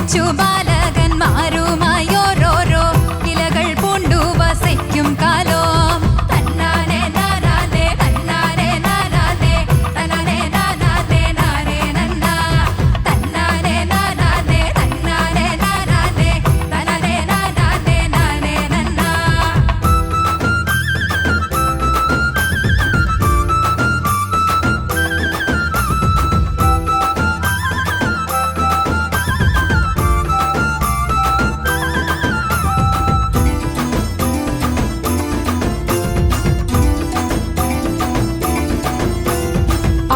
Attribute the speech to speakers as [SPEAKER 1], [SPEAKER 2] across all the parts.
[SPEAKER 1] കൊച്ചു ബാലകന്മാരുമായി ഓരോരോ ഇലകൾ പൂണ്ടു വസിക്കും കാലോ. തന്നാനെ നാനാനെ തന്നാനെ നാനാനെ തന്നാനെ നാനാനെ നാനേ നന്നാ. തന്നാനെ നാനാനെ തന്നാനെ നാനാനെ തന്നാനെ നാനാനെ നാനേ നന്നാ.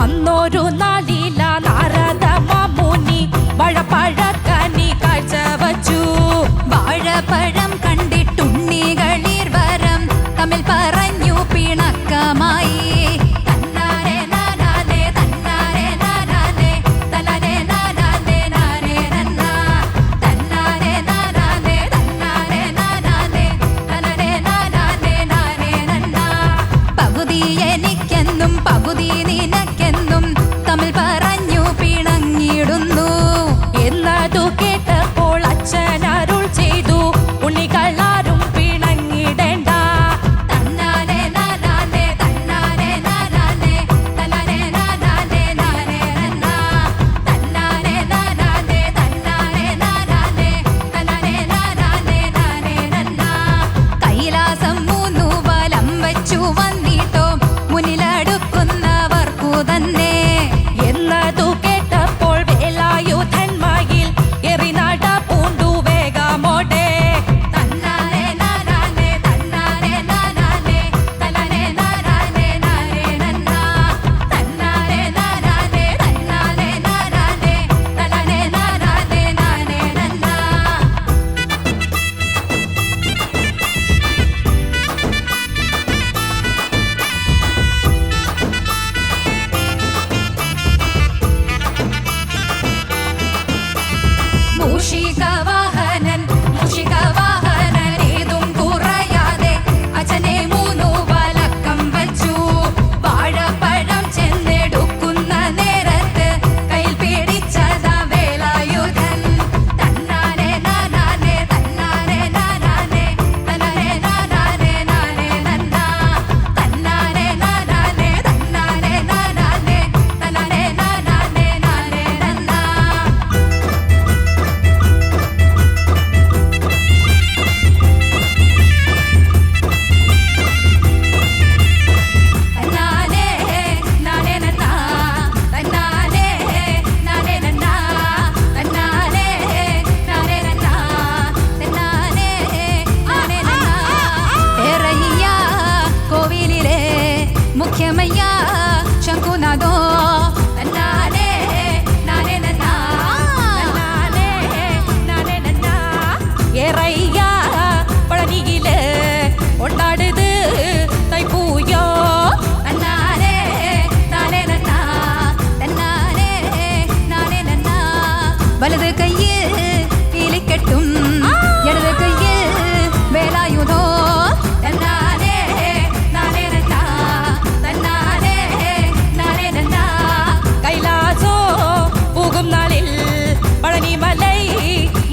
[SPEAKER 1] അന്നൊരു നാളില നാരദ മാമുനി വാഴപ്പഴക്കനി കാഴ്ച വച്ചു. വാഴപ്പഴം കണ്ടിട്ടുണ്ണികളിർവരം തമ്മിൽ പറഞ്ഞു പിണക്കമായി. തന്നാനെ നാനാനെ തന്നാനെ നാനാനെ തന്നാനെ നാനാനെ നാനേ നന്നാ. തന്നാനെ നാനാനെ തന്നാനെ നാനാനെ തന്നാനെ നാനാനെ നാനേ നന്നാ. പകുതി എനിക്കെന്നും പകുതി നിനക്കെന്നും തമ്മിൽ പറഞ്ഞു പിണങ്ങിടുന്നു. എന്നതു കേട്ടപ്പോൾ അച്ഛൻ അരുൾ ചെയ്തു, ഉണ്ണികളാരും പിണങ്ങിടേണ്ട. തന്നാനെ നാനാനെ തന്നാനെ നാനാനെ തന്നാനെ നാനാനെ നാനേ നന്നാ. തന്നാനെ നാനാനെ തന്നാനെ നാനാനെ തന്നാനെ നാനാനെ നാനേ നന്നാ. കൈലാസം 3 വലം വച്ചു വന്നിട്ടോ മുന്നിലടുക്കുന്നവർക്കു തന്നെ. എന്നതു കേട്ടപ്പോൾ വേലായുധന്മായിൽ എറിനാട പൂണ്ടു വേഗമോടെ. തന്നാനെ നാനാനെ തന്നാനെ നാനാനെ തന്നാനെ നാനാനെ നാനേ നന്നാ. തന്നാനെ നാനാനെ തന്നാനെ നാനാനെ തന്നാനെ നാനാനെ നാനേ നന്നാ. മൂഷികവാഹനൻ ഏതും കുറയാതെ അച്ഛനെ 3 വലക്കം വച്ചു. വാഴപ്പഴം ചെന്നെടുക്കുന്ന നേരത്ത് കയ്യിൽ പിടിച്ചതാ വേലായുധൻ. തന്നാനെ നാനാനെ തന്നാനെ നാനാനെ തന്നാനെ നാനാനെ നാനേ നന്നാ. തന്നാനെ നാനാനെ തന്നാനെ നാനാനെ തന്നാനെ നാനാനെ നാനേ നന്നാ. തന്നാനെ നാനേ നന്നാ. തന്നാനെ നാനേ നന്നാ. തന്നാനെ നാനേ നന്നാ. തന്നാനെ നാനേ നന്നാ. ഏറയ്യ കോവിലിലെ മുഖ്യമയ്യ ശംഖുനാഥോ. തന്നാനെ നാനേ നന്നാ. തന്നാനെ നാനേ നന്നാ. ഏറയ്യ പഴനിയിലെ കൊണ്ടാടുത് തൈപ്പൂയോ. തന്നാനെ നാനേ നന്നാ. തന്നാനെ നാനേ നന്നാ. വലത് കയ്യിൽ പീലിക്കെട്ടും ഇടത് കയ്യിൽ വേലായുധോ. തന്നാനെ നാനേ നന്നാ. തന്നാനെ നാനേ നന്നാ. കൈലാസോ പോകും നാളിൽ പഴനിമലൈ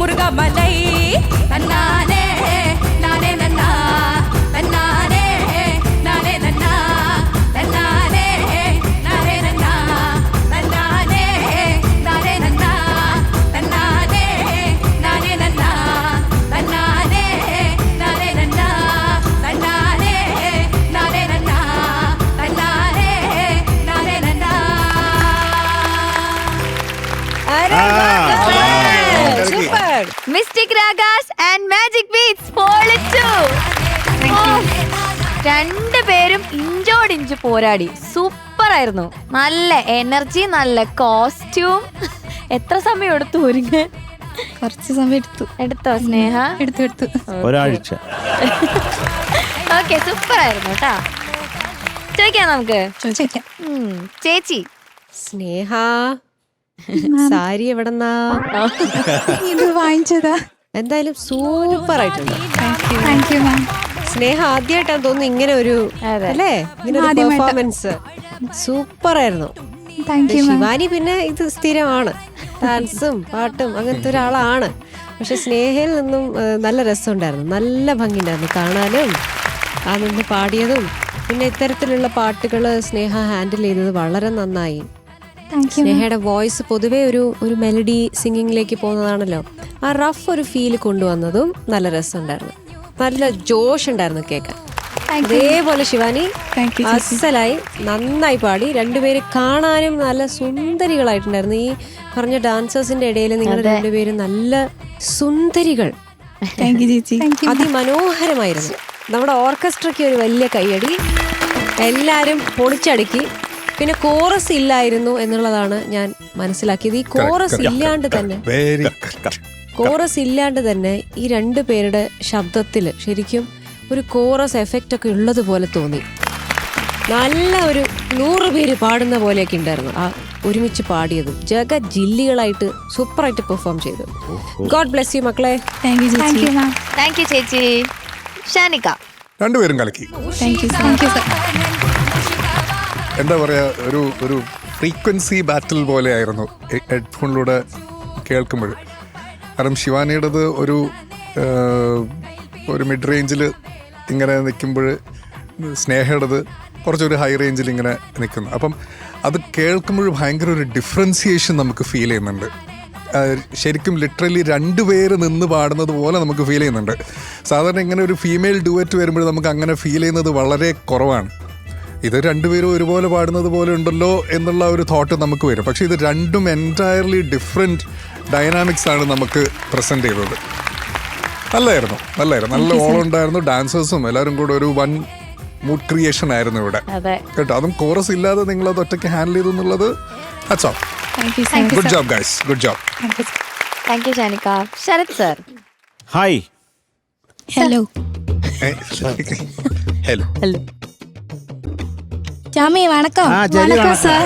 [SPEAKER 1] മുരുകമലൈ. തന്നാനെ നാനേ നന്നാ. തന്നാനെ നാനേ നന്നാ. തന്നാനെ നാനേ നന്നാ. തന്നാനെ നാനേ നന്നാ. തന്നാനെ നാനേ നന്നാ. തന്നാനെ നാനേ നന്നാ. തന്നാനെ നാനേ നന്നാ. തന്നാനെ നാനേ നന്നാ.
[SPEAKER 2] Super.
[SPEAKER 3] Mystic Ragas and Magic Beats പൊളിച്ചു. രണ്ടുപേരും ഇഞ്ചോടിഞ്ച് പോരാടി. സൂപ്പർ ആയിരുന്നു. നല്ല എനർജി, നല്ല കോസ്റ്റ്യൂം. എത്ര സമയം എടുത്തു ഒരുങ്ങാൻ?
[SPEAKER 2] കുറച്ച് സമയം
[SPEAKER 3] എടുത്തോ സ്നേഹ?
[SPEAKER 2] എടുത്തു
[SPEAKER 4] ഒരാഴ്ച.
[SPEAKER 3] ഓക്കെ, സൂപ്പർ ആയിരുന്നു കേട്ടാ. ചോദിക്കാം നമുക്ക്.
[SPEAKER 2] ചോദിക്കാം.
[SPEAKER 3] ചേച്ചി
[SPEAKER 5] സ്നേഹ, സാരി എവിടെന്നാ?
[SPEAKER 2] ഇത് വാങ്ങിച്ചതാ.
[SPEAKER 5] എന്തായാലും സൂപ്പർ ആയിട്ടുണ്ട്.
[SPEAKER 2] താങ്ക് യു മാം.
[SPEAKER 5] സ്നേഹ ആദ്യമായിട്ടാന്ന് തോന്നുന്നു ഇങ്ങനെ ഒരു അല്ലേ ഇങ്ങനെ ഒരു പെർഫോമൻസ്. സൂപ്പർ ആയിരുന്നു.
[SPEAKER 2] Thank you ma'am.
[SPEAKER 5] ശിവാനി പിന്നെ ഇത് സ്ഥിരമാണ്. ഡാൻസും പാട്ടും അങ്ങനത്തെ ഒരാളാണ്. പക്ഷെ സ്നേഹയിൽ നിന്നും നല്ല രസമുണ്ടായിരുന്നു, നല്ല ഭംഗിയുണ്ടായിരുന്നു കാണാനും, ആ നിന്ന് പാടിയതും. പിന്നെ ഇത്തരത്തിലുള്ള പാട്ടുകൾ സ്നേഹ ഹാൻഡിൽ ചെയ്തത് വളരെ നന്നായി. സ്നേഹയുടെ വോയിസ് പൊതുവേ ഒരു മെലഡി സിംഗിങ്ങിലേക്ക് പോകുന്നതാണല്ലോ, ആ റഫ് ഒരു ഫീൽ കൊണ്ടുവന്നതും നല്ല രസമുണ്ടായിരുന്നു, നല്ല ജോഷ് ഉണ്ടായിരുന്നു കേൾക്കാൻ. അതേപോലെ ശിവാനി അസലായി നന്നായി പാടി. രണ്ടുപേര് കാണാനും നല്ല സുന്ദരികളായിട്ടുണ്ടായിരുന്നു. ഈ പറഞ്ഞ ഡാൻസേഴ്സിന്റെ ഇടയിൽ നിങ്ങൾ രണ്ടുപേരും നല്ല സുന്ദരികൾ, അതിമനോഹരമായിരുന്നു. നമ്മുടെ ഓർക്കസ്ട്രയ്ക്ക് ഒരു വലിയ കൈയടി, എല്ലാരും പൊളിച്ചടുക്കി. പിന്നെ കോറസ് ഇല്ലായിരുന്നു എന്നുള്ളതാണ് ഞാൻ മനസ്സിലാക്കിയത്. ഈ കോറസ് ഇല്ലാണ്ട് തന്നെ ഈ രണ്ടു പേരുടെ ശബ്ദത്തിൽ ശരിക്കും ഒരു കോറസ് എഫക്റ്റ് ഒക്കെ ഉള്ളതുപോലെ തോന്നി. നല്ല ഒരു 100 പേര് പാടുന്ന പോലെയൊക്കെ ഉണ്ടായിരുന്നു ആ ഒരുമിച്ച് പാടിയതും. ജില്ലികളായിട്ട് സൂപ്പറായിട്ട് പെർഫോം ചെയ്തു. ഗോഡ് ബ്ലെസ് യു മക്കളെ.
[SPEAKER 3] താങ്ക് യു ചേച്ചി. ഷാനിക
[SPEAKER 4] രണ്ടുപേരും കലക്കി. എന്താ പറയാ, ഒരു ഫ്രീക്വൻസി ബാറ്റിൽ പോലെ ആയിരുന്നു ഹെഡ്ഫോണിലൂടെ കേൾക്കുമ്പോൾ. കാരണം ശിവാനിയുടേത് ഒരു മിഡ് റേഞ്ചിൽ ഇങ്ങനെ നിൽക്കുമ്പോൾ സ്നേഹയുടേത് കുറച്ചൊരു ഹൈ റേഞ്ചിൽ ഇങ്ങനെ നിൽക്കുന്നു. അപ്പം അത് കേൾക്കുമ്പോൾ ഭയങ്കര ഒരു ഡിഫറൻസിയേഷൻ നമുക്ക് ഫീൽ ചെയ്യുന്നുണ്ട്. ശരിക്കും ലിറ്ററലി രണ്ടുപേര് നിന്ന് പാടുന്നത് പോലെ നമുക്ക് ഫീൽ ചെയ്യുന്നുണ്ട്. സാധാരണ ഇങ്ങനെ ഒരു ഫീമെയിൽ ഡുവറ്റ് വരുമ്പോൾ നമുക്ക് അങ്ങനെ ഫീൽ ചെയ്യുന്നത് വളരെ കുറവാണ്. ഇത് രണ്ടുപേരും ഒരുപോലെ പാടുന്നത് പോലെ ഉണ്ടല്ലോ എന്നുള്ള ഒരു തോട്ട് നമുക്ക് വരും. പക്ഷേ ഇത് രണ്ടും എൻറ്റയർലി ഡിഫറെൻറ്റ് ഡൈനാമിക്സ് ആണ് നമുക്ക് പ്രസൻറ്റ് ചെയ്തത്. നല്ലായിരുന്നു. നല്ല ഓളം ഉണ്ടായിരുന്നു. ഡാൻസേഴ്സും എല്ലാവരും കൂടെ ഒരു വൺ മൂഡ് ക്രിയേഷൻ ആയിരുന്നു ഇവിടെ കേട്ടോ. അതും കോറസ് ഇല്ലാതെ നിങ്ങൾ അത് ഒറ്റയ്ക്ക് ഹാൻഡിൽ ചെയ്തു എന്നുള്ളത് good job guys, good job.
[SPEAKER 3] Thank you Shanika. Sarath sir.
[SPEAKER 6] Hi.
[SPEAKER 2] Hello
[SPEAKER 4] hello
[SPEAKER 3] hello
[SPEAKER 2] Chami വണക്കം.
[SPEAKER 6] വണക്കം സാർ.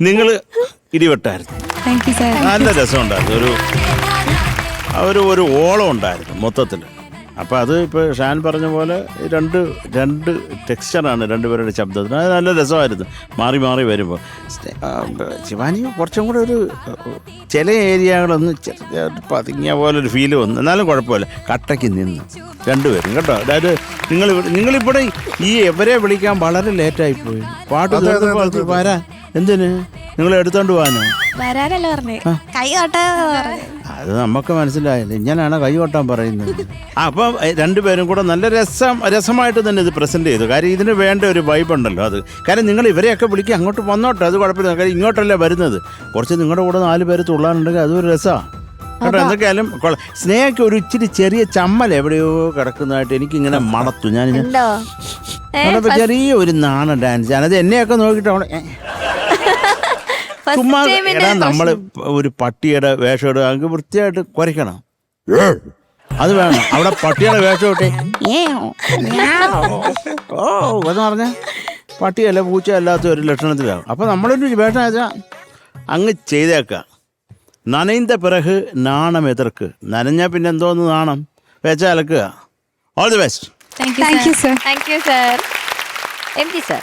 [SPEAKER 6] നിങ്ങൾ ഇടിവെട്ടായിരുന്നു. നല്ല രസമുണ്ടായിരുന്നു. ഒരു ഓളം ഉണ്ടായിരുന്നു മൊത്തത്തിൽ. അപ്പോൾ അത് ഇപ്പോൾ ഷാൻ പറഞ്ഞ പോലെ രണ്ട് ടെക്സ്ചറാണ് രണ്ടുപേരുടെ ശബ്ദത്തിന്. അത് നല്ല രസമായിരുന്നു മാറി മാറി വരുമ്പോൾ. ശിവാനി കുറച്ചും കൂടെ ചില ഏരിയകളൊന്ന് പതുങ്ങിയ പോലെ ഒരു ഫീല് വന്നു. എന്നാലും കുഴപ്പമില്ല, കട്ടയ്ക്ക് നിന്ന് രണ്ടുപേരും കേട്ടോ. അതായത് നിങ്ങളിവിടെ ഇവരെ വിളിക്കാൻ വളരെ ലേറ്റായിപ്പോയി. പാട്ട് വരാൻ എന്തിന് നിങ്ങൾ എടുത്തോണ്ട് പോകാനോ?
[SPEAKER 2] വരാനല്ലേ പറഞ്ഞേ, കൈ
[SPEAKER 6] അത് നമുക്ക് മനസ്സിലായില്ല. ഇങ്ങനെയാണ് കൈ കൊട്ടാൻ പറയുന്നത്. അപ്പം രണ്ടുപേരും കൂടെ നല്ല രസമായിട്ട് തന്നെ ഇത് പ്രസന്റ് ചെയ്തു. കാര്യം ഇതിന് വേണ്ട ഒരു വൈബ് ഉണ്ടല്ലോ. അത് കാര്യം നിങ്ങൾ ഇവരെയൊക്കെ വിളിക്കുക, അങ്ങോട്ട് വന്നോട്ടെ, അത് കുഴപ്പമില്ല. കാര്യം ഇങ്ങോട്ടല്ലേ വരുന്നത്. കുറച്ച് നിങ്ങളുടെ കൂടെ 4 പേര് തുള്ളാനുണ്ടെങ്കിൽ അതൊരു രസമാണ് കേട്ടോ. എന്തൊക്കെയായാലും സ്നേഹയ്ക്ക് ഒരു ഇച്ചിരി ചെറിയ ചമ്മൽ എവിടെയോ കിടക്കുന്നതായിട്ട് എനിക്കിങ്ങനെ മണത്തു. ഞാനിപ്പോൾ ചെറിയ ഒരു നാണ ഡാൻസ്. ഞാനത് എന്നെയൊക്കെ നോക്കിയിട്ട് അവിടെ ചുമ്മാ നമ്മള് ഒരു പട്ടിയുടെ വേഷം ഇടുക, അങ്ങ് വൃത്തിയായിട്ട് കുരയ്ക്കണം. അത് വേണം. അവിടെ പട്ടിയുടെ വേഷം ഇട്ടെ എന്ന് പറഞ്ഞ പട്ടിയല്ല പൂച്ചയല്ലാത്ത ഒരു ലക്ഷണത്തിലാകും. അപ്പൊ നമ്മളൊരു വേഷം വെച്ചാൽ അങ്ങ് ചെയ്തേക്ക. നനയുന്ന പിറക് നാണം എതിർക്ക്. നനഞ്ഞാൽ പിന്നെ എന്തോന്ന് നാണം വെച്ചാൽ അലക്കുക. All the best.
[SPEAKER 3] Thank you sir. MT. Sir.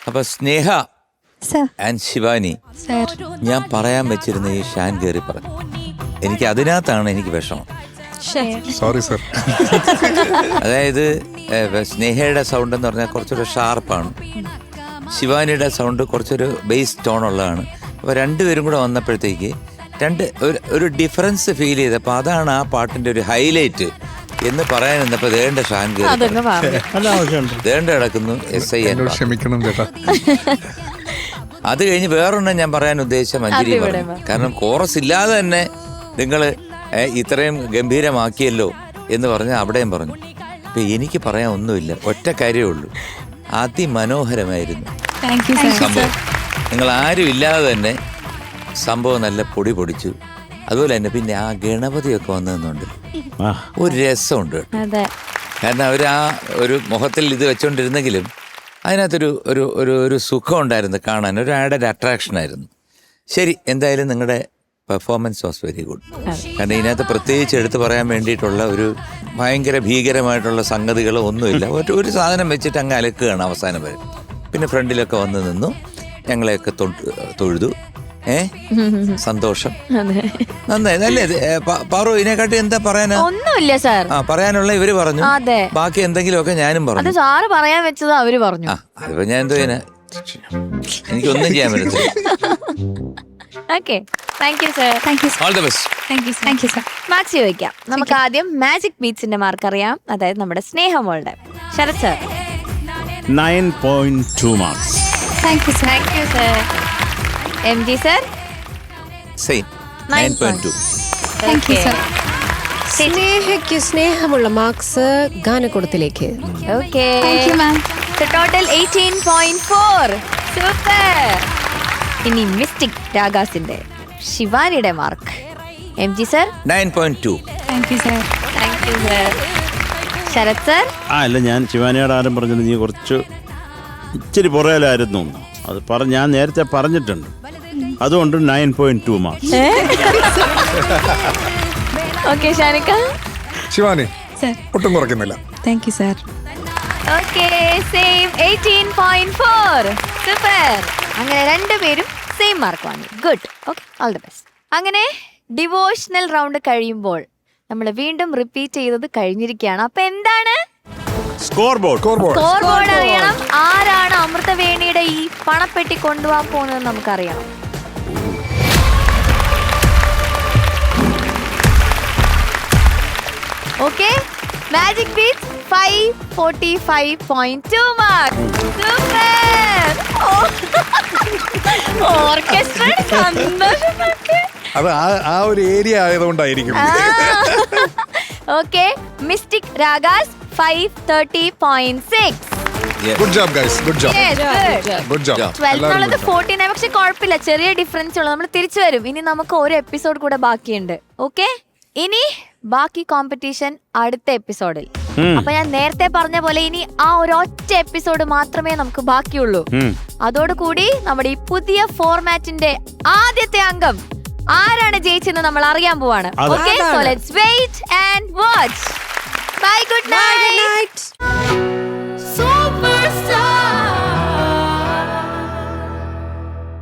[SPEAKER 7] അപ്പൊ സ്നേഹ ആൻഡ് ശിവാനി, ഞാൻ പറയാൻ വെച്ചിരുന്ന ഈ ഷാൻ കയറി പറഞ്ഞു. എനിക്ക് അതിനകത്താണ് എനിക്ക് വിഷമം.
[SPEAKER 4] Sorry sir.
[SPEAKER 7] അതായത് സ്നേഹയുടെ സൗണ്ട് എന്ന് പറഞ്ഞാൽ കുറച്ചൊരു ഷാർപ്പാണ്, ശിവാനിയുടെ സൗണ്ട് കുറച്ചൊരു ബേസ് ടോൺ ഉള്ളതാണ്. അപ്പോൾ രണ്ടുപേരും കൂടെ വന്നപ്പോഴത്തേക്ക് ഒരു ഡിഫറൻസ് ഫീൽ ചെയ്തപ്പോൾ അതാണ് ആ പാട്ടിൻ്റെ ഒരു ഹൈലൈറ്റ് എന്ന് പറയാൻ നിന്നപ്പോൾ ദേണ്ട ഷാൻ കയറി ദേണ്ട കിടക്കുന്നു SI.
[SPEAKER 4] ക്ഷമിക്കണം ചേട്ടാ.
[SPEAKER 7] അത് കഴിഞ്ഞ് വേറൊന്നും ഞാൻ പറയാൻ ഉദ്ദേശിച്ച മഞ്ജരി പറഞ്ഞു. കാരണം കോറസ് ഇല്ലാതെ തന്നെ നിങ്ങൾ ഇത്രയും ഗംഭീരമാക്കിയല്ലോ എന്ന് പറഞ്ഞ് അവിടെയും പറഞ്ഞു. ഇപ്പം എനിക്ക് പറയാൻ ഒന്നുമില്ല, ഒറ്റ കാര്യമേ ഉള്ളൂ, അതിമനോഹരമായിരുന്നു സംഭവം. നിങ്ങൾ ആരും ഇല്ലാതെ തന്നെ സംഭവം നല്ല പൊടി പൊടിച്ചു. അതുപോലെ തന്നെ പിന്നെ ആ ഗണപതിയൊക്കെ വന്നതെന്നുണ്ട് ഒരു രസമുണ്ട്. കാരണം അവർ ഒരു മുഖത്തിൽ ഇത് വെച്ചോണ്ടിരുന്നെങ്കിലും അതിനകത്തൊരു ഒരു സുഖം ഉണ്ടായിരുന്നു കാണാൻ, ഒരു ആഡഡ് അട്രാക്ഷനായിരുന്നു. ശരി, എന്തായാലും നിങ്ങളുടെ പെർഫോമൻസ് വാസ് വെരി ഗുഡ്. കാരണം ഇതിനകത്ത് പ്രത്യേകിച്ച് എടുത്തു പറയാൻ വേണ്ടിയിട്ടുള്ള ഒരു ഭയങ്കര ഭീകരമായിട്ടുള്ള സംഗതികളോ ഒന്നുമില്ല. ഒരു സാധനം വെച്ചിട്ട് അങ്ങ് അലക്കുകയാണ് അവസാനം വരെ. പിന്നെ ഫ്രണ്ടിലൊക്കെ വന്ന് നിന്നു. ഞങ്ങളെയൊക്കെ തൊഴുതു. സന്തോഷം.
[SPEAKER 3] അതെ.
[SPEAKER 7] നന്നായി. അല്ലേ പാറു, ഇതിനെക്കാട്ടി എന്താ പറയാനാ?
[SPEAKER 3] ഒന്നുമില്ല സാർ.
[SPEAKER 7] പറയാനുള്ള ഇവര് പറഞ്ഞു.
[SPEAKER 3] അതെ.
[SPEAKER 7] ബാക്കി എന്തെങ്കിലുമൊക്കെ ഞാനും
[SPEAKER 3] അത്
[SPEAKER 7] പറഞ്ഞു.
[SPEAKER 3] സാറ് പറയാൻ വെച്ചത് അവര് പറഞ്ഞു.
[SPEAKER 7] അതിപ്പോ ഞാൻ എന്തോ ചെയ്യാനാ, എനിക്കൊന്നും ചെയ്യാൻ പറ്റത്തില്ല.
[SPEAKER 3] Okay, thank you sir.
[SPEAKER 7] All the best.
[SPEAKER 2] Thank you sir.
[SPEAKER 3] Marks ചോദിക്കാം. നമുക്ക് ആദ്യം മാജിക് ബീറ്റ്സിന്റെ മാർക്ക് അറിയാം. അതായത് നമ്മുടെ സ്നേഹമോളുടെ. Sarath sir.
[SPEAKER 6] 9.2 marks.
[SPEAKER 2] Thank you sir.
[SPEAKER 3] Thank you sir. MG sir.
[SPEAKER 7] Same 9.2.
[SPEAKER 2] Thank you sir.
[SPEAKER 5] സ്നേഹയ്ക്ക് സ്നേഹമുള്ള മാർക്സ് ഗാനക്കൂടത്തിലേക്ക്.
[SPEAKER 3] Okay.
[SPEAKER 2] Thank you ma'am.
[SPEAKER 3] Total 18.4. Super. ഇനി മിസ്റ്റിക് രാഗാസിന്റെ ശിവാനിയുടെ mark. MG sir.
[SPEAKER 7] 9.2.
[SPEAKER 2] Thank you sir.
[SPEAKER 3] Thank you sir. Sarath sir.
[SPEAKER 6] അല്ല, ഞാൻ ശിവാനിയോട് ആരും പറഞ്ഞത് നീ കുറച്ച് ഇച്ചിരി പുറകിലായിരുന്നു. അത് ഞാൻ നേരത്തെ പറഞ്ഞിട്ടുണ്ട്. അതുകൊണ്ട് 9.2 marks.
[SPEAKER 3] Okay Shanika.
[SPEAKER 4] Shivani
[SPEAKER 2] sir.
[SPEAKER 4] ഒട്ടും കുറയ്ക്കുന്നില്ല.
[SPEAKER 2] Thank you sir.
[SPEAKER 3] Okay, same 18.4. Super. അങ്ങനെ രണ്ടുപേരും സെയിം മാർക്ക് വാങ്ങി. Good. Okay, all the best. അങ്ങനെ ഡിവോഷണൽ റൗണ്ട് കഴിയുമ്പോൾ നമ്മൾ വീണ്ടും റിപ്പീറ്റ് ചെയ്തത് കഴിഞ്ഞിരിക്കുകയാണ്. അപ്പൊ എന്താണ്
[SPEAKER 6] സ്കോർ ബോർഡ്.
[SPEAKER 3] സ്കോർ ബോർഡ് അറിയണം. ആരാണ് അമൃതവേണിയുടെ ഈ പണപ്പെട്ടി കൊണ്ടുപോകാൻ പോകുന്നത് നമുക്കറിയണം. Okay, magic beats 545.2 mark. Super. Orchestra സന്തോഷമൊക്കെ.
[SPEAKER 4] അത് ആ ഒരു ഏരിയ ആയതുകൊണ്ടായിരിക്കും.
[SPEAKER 3] Okay, mystic Ragas 530.6.
[SPEAKER 4] Good job guys, good job, good job.
[SPEAKER 3] 12 49. പക്ഷെ കുഴപ്പമില്ല, ചെറിയ ഡിഫറൻസ് ഉള്ളു. നമ്മൾ തിരിച്ചു വരും. ഇനി നമുക്ക് ഒരു എപ്പിസോഡ് കൂടെ ബാക്കിയുണ്ട്. ഓക്കെ, ഇനി ബാക്കി കോമ്പറ്റീഷൻ അടുത്ത എപ്പിസോഡിൽ. അപ്പൊ ഞാൻ നേരത്തെ പറഞ്ഞ പോലെ ഇനി ആ ഒരു ഒറ്റ എപ്പിസോഡ് മാത്രമേ നമുക്ക് ബാക്കിയുള്ളൂ. അതോടുകൂടി നമ്മുടെ ഈ പുതിയ ഫോർമാറ്റിന്റെ ആദ്യത്തെ അംഗം ആരാണ് ജയിച്ചെന്ന് നമ്മൾ അറിയാൻ പോവാണ്. Okay, so let's wait and watch. Bye, good night.